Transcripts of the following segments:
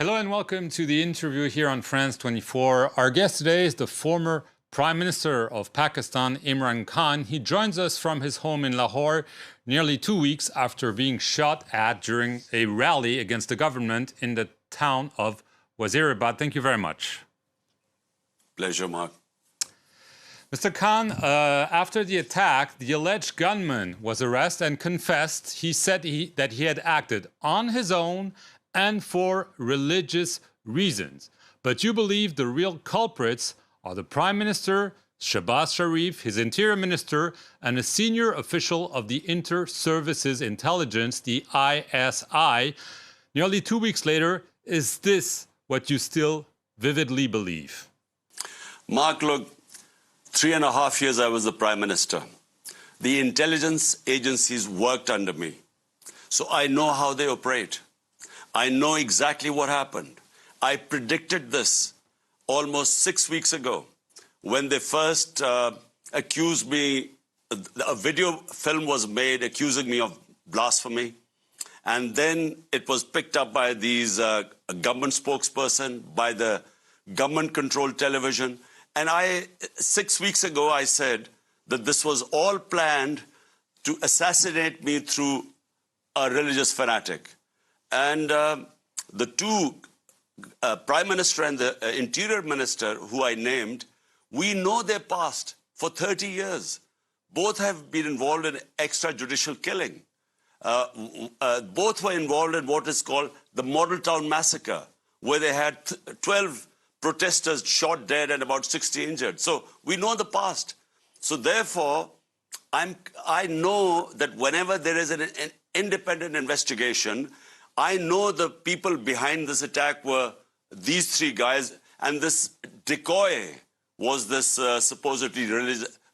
Hello and welcome to the interview here on France 24. Our guest today is the former Prime Minister of Pakistan, Imran Khan. He joins us from his home in Lahore nearly 2 weeks after being shot at during a rally against the government in the town of Wazirabad. Thank you very much. Pleasure, Marc. Mr. Khan, after the attack, the alleged gunman was arrested and confessed. He said that he had acted on his own and for religious reasons. But you believe the real culprits are the Prime Minister, Shehbaz Sharif, his Interior Minister, and a senior official of the Inter-Services Intelligence, the ISI. Nearly 2 weeks later, is this what you still vividly believe? Marc, look, 3.5 years I was the Prime Minister. The intelligence agencies worked under me. So I know how they operate. I know exactly what happened. I predicted this almost 6 weeks ago when they first accused me. A video film was made accusing me of blasphemy. And then it was picked up by these government spokesperson, by the government-controlled television. And 6 weeks ago, I said that this was all planned to assassinate me through a religious fanatic. And the two, Prime Minister and the Interior Minister, who I named, we know their past for 30 years. Both have been involved in extrajudicial killing. Both were involved in what is called the Model Town Massacre, where they had 12 protesters shot dead and about 60 injured. So we know the past. So therefore, I know that whenever there is an independent investigation, I know the people behind this attack were these three guys, and this decoy was this supposedly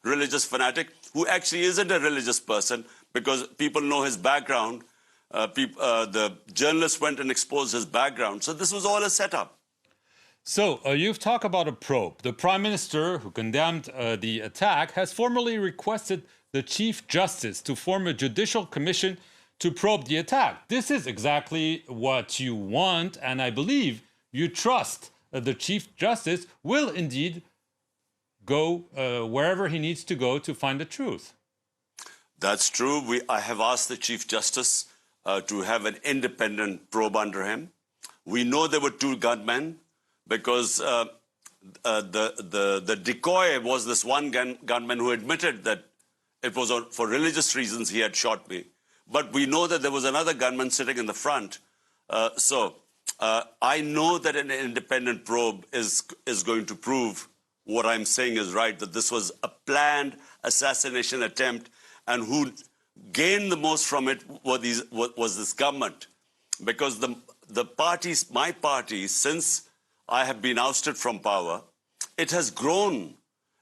religious fanatic who actually isn't a religious person because people know his background. The journalists went and exposed his background. So this was all a setup. So you've talked about a probe. The Prime Minister, who condemned the attack, has formally requested the Chief Justice to form a judicial commission to probe the attack. This is exactly what you want, and I believe you trust the Chief Justice will indeed go wherever he needs to go to find the truth. That's true. I have asked the Chief Justice to have an independent probe under him. We know there were two gunmen because the decoy was this one gunman who admitted that it was for religious reasons he had shot me. But we know that there was another gunman sitting in the front. I know that an independent probe is going to prove what I'm saying is right, that this was a planned assassination attempt, and who gained the most from it was this government. Because the parties, my party, since I have been ousted from power, it has grown.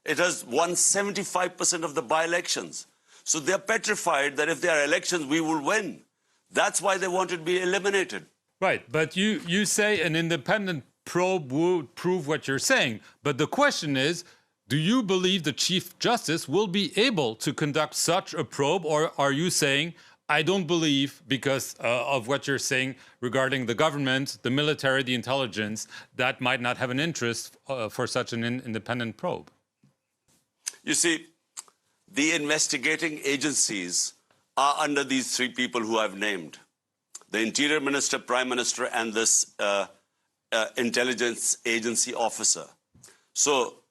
It has won 75% of the by-elections. So they're petrified that if there are elections, we will win. That's why they want it to be eliminated. Right, but you say an independent probe would prove what you're saying. But the question is, do you believe the Chief Justice will be able to conduct such a probe? Or are you saying, I don't believe, because of what you're saying regarding the government, the military, the intelligence, that might not have an interest for such an independent probe? You see, the investigating agencies are under these three people who I've named. The Interior Minister, Prime Minister, and this intelligence agency officer. So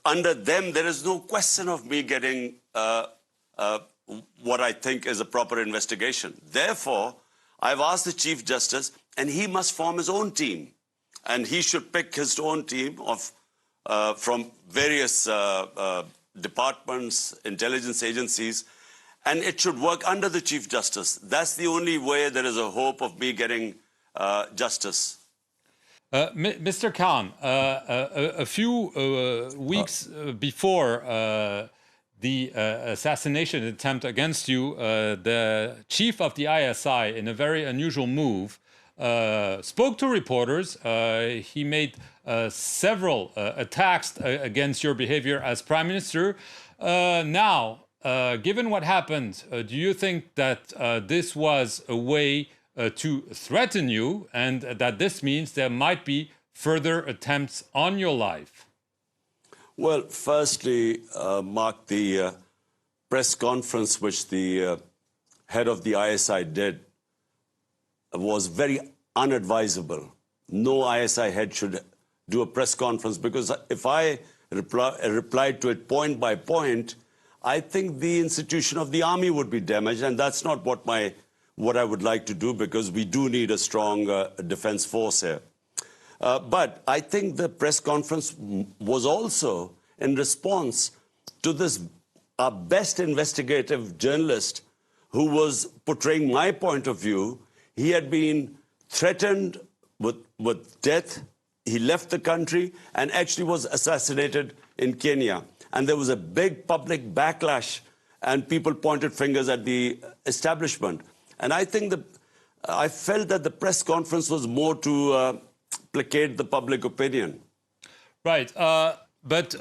under them, there is no question of me getting what I think is a proper investigation. Therefore, I've asked the Chief Justice, and he must form his own team. And he should pick his own team from various departments, intelligence agencies, and it should work under the Chief Justice. That's the only way there is a hope of me getting justice. Mr. Khan, a few weeks before the assassination attempt against you, the chief of the ISI, in a very unusual move, spoke to reporters. He made several attacks against your behavior as Prime Minister. Now, given what happened, do you think that this was a way to threaten you, and that this means there might be further attempts on your life? Well, firstly, Mark, the press conference which the head of the ISI did was very unadvisable. No ISI head should do a press conference, because if I replied to it point by point, I think the institution of the army would be damaged, and that's not what I would like to do, because we do need a strong defense force here. But I think the press conference was also in response to this our best investigative journalist who was portraying my point of view. He had been threatened with death. He left the country and actually was assassinated in Kenya. And there was a big public backlash, and people pointed fingers at the establishment. And I felt that the press conference was more to placate the public opinion. Right. But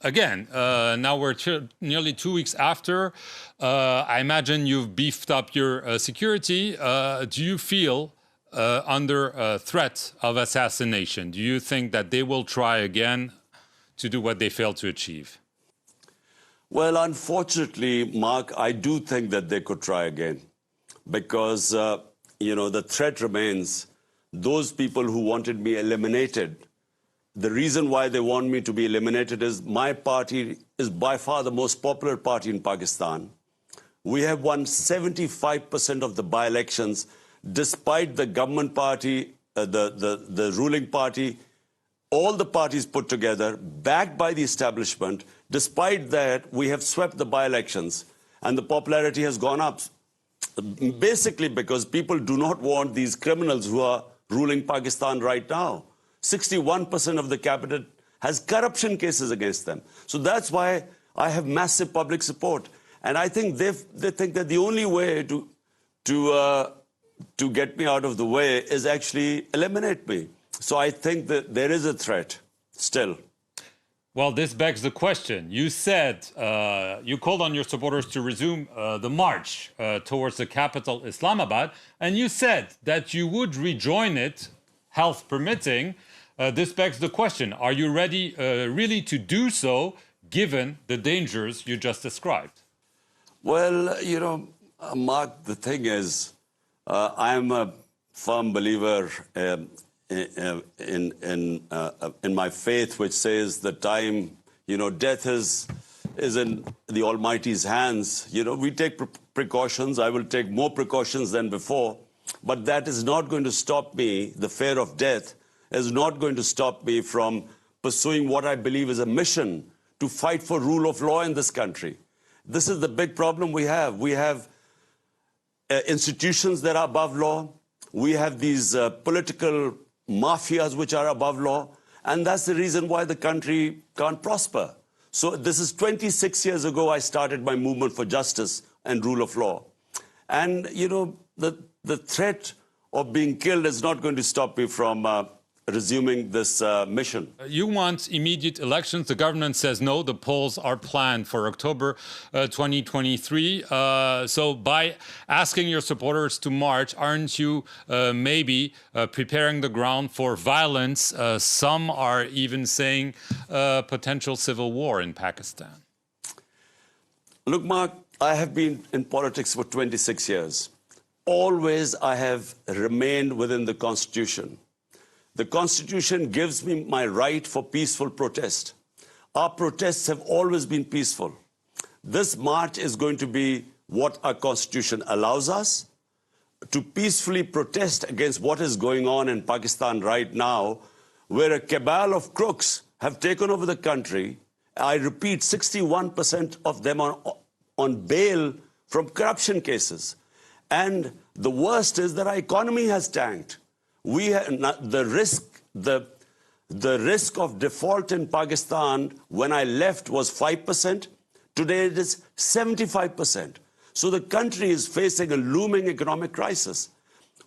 again, now we're nearly 2 weeks after. I imagine you've beefed up your security. Do you feel under threat of assassination? Do you think that they will try again to do what they failed to achieve? Well, unfortunately, Mark, I do think that they could try again, because, the threat remains. Those people who wanted me eliminated, the reason why they want me to be eliminated is my party is by far the most popular party in Pakistan. We have won 75% of the by-elections, despite the government party, the ruling party, all the parties put together, backed by the establishment. Despite that, we have swept the by-elections, and the popularity has gone up. Basically because people do not want these criminals who are ruling Pakistan right now. 61% of the cabinet has corruption cases against them. So that's why I have massive public support. And I think they think that the only way to get me out of the way is actually eliminate me. So I think that there is a threat still. Well, this begs the question. You said you called on your supporters to resume the march towards the capital, Islamabad, and you said that you would rejoin it, health permitting. This begs the question. Are you ready really to do so, given the dangers you just described? Well, Mark, the thing is, I am a firm believer in my faith, which says the time, death is in the Almighty's hands. We take precautions. I will take more precautions than before. But that is not going to stop me. The fear of death is not going to stop me from pursuing what I believe is a mission to fight for rule of law in this country. This is the big problem we have. We have institutions that are above law. We have these political mafias which are above law. And that's the reason why the country can't prosper. So this is 26 years ago I started my movement for justice and rule of law. And, the threat of being killed is not going to stop me from resuming this mission. You want immediate elections. The government says no. The polls are planned for October 2023. So by asking your supporters to march, aren't you maybe preparing the ground for violence? Some are even saying potential civil war in Pakistan. Look, Mark, I have been in politics for 26 years. Always I have remained within the Constitution. The Constitution gives me my right for peaceful protest. Our protests have always been peaceful. This march is going to be what our Constitution allows us to peacefully protest against what is going on in Pakistan right now, where a cabal of crooks have taken over the country. I repeat, 61% of them are on bail from corruption cases. And the worst is that our economy has tanked. The risk of default in Pakistan when I left was 5%. Today it is 75%. So the country is facing a looming economic crisis.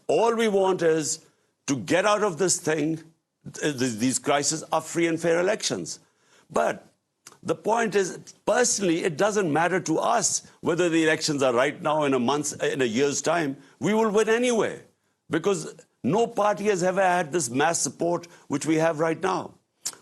All we want is to get out of this thing. These crises are free and fair elections. But the point is, personally, it doesn't matter to us whether the elections are right now in a year's time. We will win anyway. because no party has ever had this mass support which we have right now.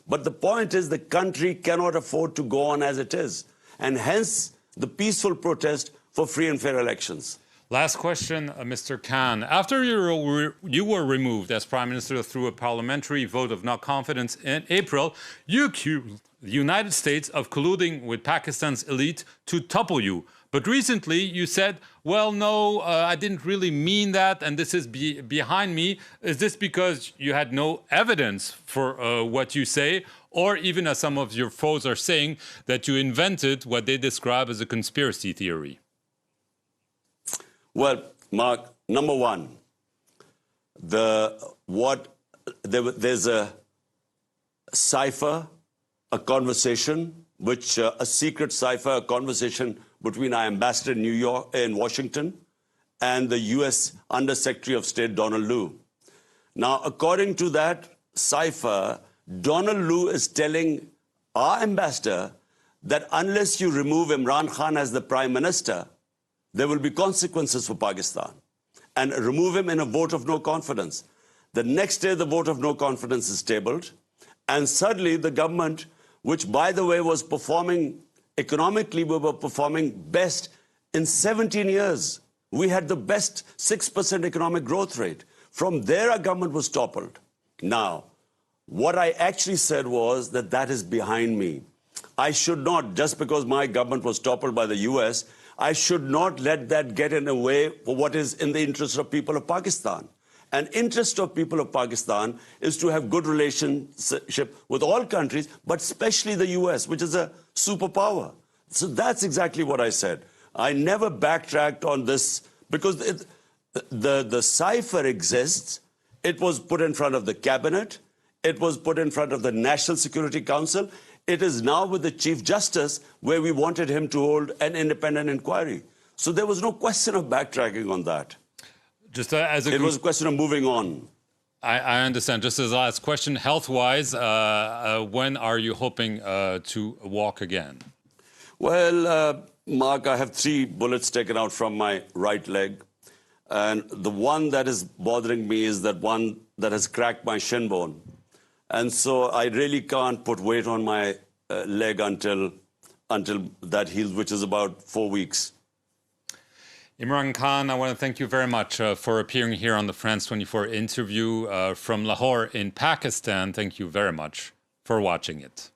But the point is the country cannot afford to go on as it is, and hence the peaceful protest for free and fair elections. Last question, Mr. Khan. After you were removed as Prime Minister through a parliamentary vote of no confidence in April, you accused the United States of colluding with Pakistan's elite to topple you. But recently you said, well, no, I didn't really mean that, and this is behind me. Is this because you had no evidence for what you say, or even as some of your foes are saying, that you invented what they describe as a conspiracy theory? Well, Mark, number one, there's a cipher, a conversation, a secret cipher, a conversation between our ambassador in Washington and the U.S. Under-Secretary of State Donald Lu. Now, according to that cipher, Donald Lu is telling our ambassador that unless you remove Imran Khan as the Prime Minister, there will be consequences for Pakistan, and remove him in a vote of no confidence. The next day, the vote of no confidence is tabled, and suddenly the government, which, by the way, was performing economically, we were performing best in 17 years. We had the best 6% economic growth rate. From there, our government was toppled. Now, what I actually said was that is behind me. I should not, just because my government was toppled by the US, I should not let that get in the way for what is in the interest of people of Pakistan. An interest of people of Pakistan is to have good relationship with all countries, but especially the US, which is a superpower. So that's exactly what I said. I never backtracked on this because the cipher exists. It was put in front of the cabinet. It was put in front of the National Security Council. It is now with the Chief Justice, where we wanted him to hold an independent inquiry. So there was no question of backtracking on that. Just it was a question of moving on. I understand. Just as a last question, health-wise, when are you hoping to walk again? Well, Mark, I have 3 bullets taken out from my right leg. And the one that is bothering me is that one that has cracked my shin bone. And so I really can't put weight on my leg until that heals, which is about 4 weeks. Imran Khan, I want to thank you very much for appearing here on the France 24 interview from Lahore in Pakistan. Thank you very much for watching it.